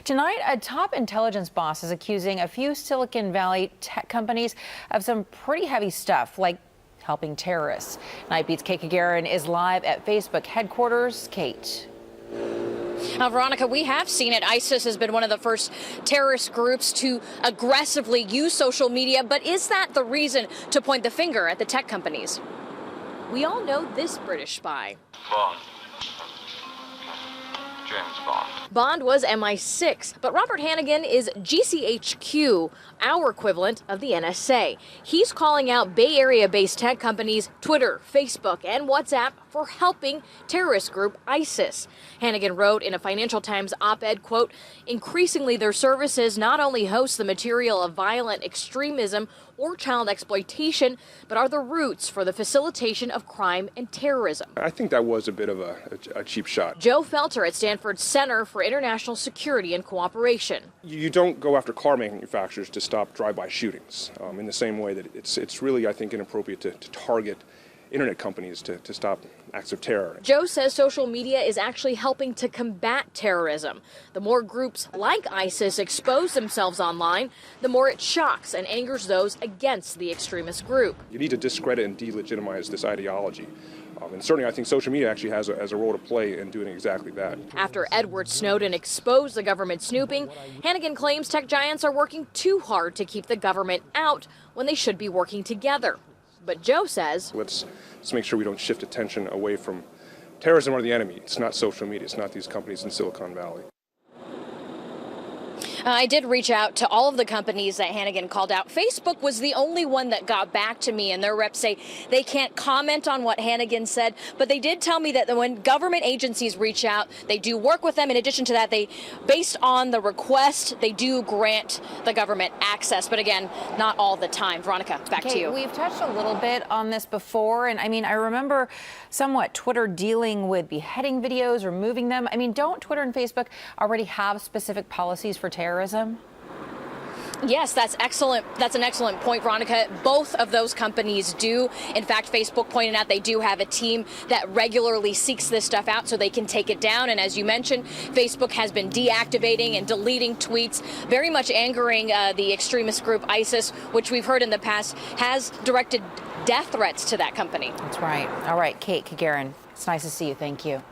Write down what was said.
Tonight, a top intelligence boss is accusing a few Silicon Valley tech companies of some pretty heavy stuff, like helping terrorists. Night Beat's Cate Cauguiran is live at Facebook headquarters. Kate. Now, Veronica, we have seen it. ISIS has been one of the first terrorist groups to aggressively use social media. But is that the reason to point the finger at the tech companies? We all know this British spy. Bond. James Bond. Bond was MI6, but Robert Hannigan is GCHQ, our equivalent of the NSA. He's calling out Bay Area-based tech companies Twitter, Facebook, and WhatsApp for helping terrorist group ISIS. Hannigan wrote in a Financial Times op-ed, quote, "Increasingly their services not only host the material of violent extremism or child exploitation, but are the roots for the facilitation of crime and terrorism." I think that was a bit of a cheap shot. Joe Felter at Stanford's Center for International Security and Cooperation. You don't go after car manufacturers to stop drive-by shootings in the same way that it's really, I think, inappropriate to target internet companies to stop acts of terror. Joe says social media is actually helping to combat terrorism. The more groups like ISIS expose themselves online, the more it shocks and angers those against the extremist group. You need to discredit and delegitimize this ideology. And certainly I think social media actually has a role to play in doing exactly that. After Edward Snowden exposed the government snooping, Hannigan claims tech giants are working too hard to keep the government out when they should be working together. But Joe says, let's make sure we don't shift attention away from terrorism or the enemy. It's not social media. It's not these companies in Silicon Valley. I did reach out to all of the companies that Hannigan called out. Facebook was the only one that got back to me, and their reps say they can't comment on what Hannigan said, but they did tell me that when government agencies reach out, they do work with them. In addition to that, based on the request, they do grant the government access, but again, not all the time. Veronica, back to you. We've touched a little bit on this before, and I remember somewhat Twitter dealing with beheading videos, removing them. Don't Twitter and Facebook already have specific policies for terrorism? Yes, that's excellent. That's an excellent point, Veronica. Both of those companies do. In fact, Facebook pointed out they do have a team that regularly seeks this stuff out so they can take it down. And as you mentioned, Facebook has been deactivating and deleting tweets, very much angering the extremist group ISIS, which we've heard in the past has directed death threats to that company. That's right. All right, Cate Cauguiran, it's nice to see you. Thank you.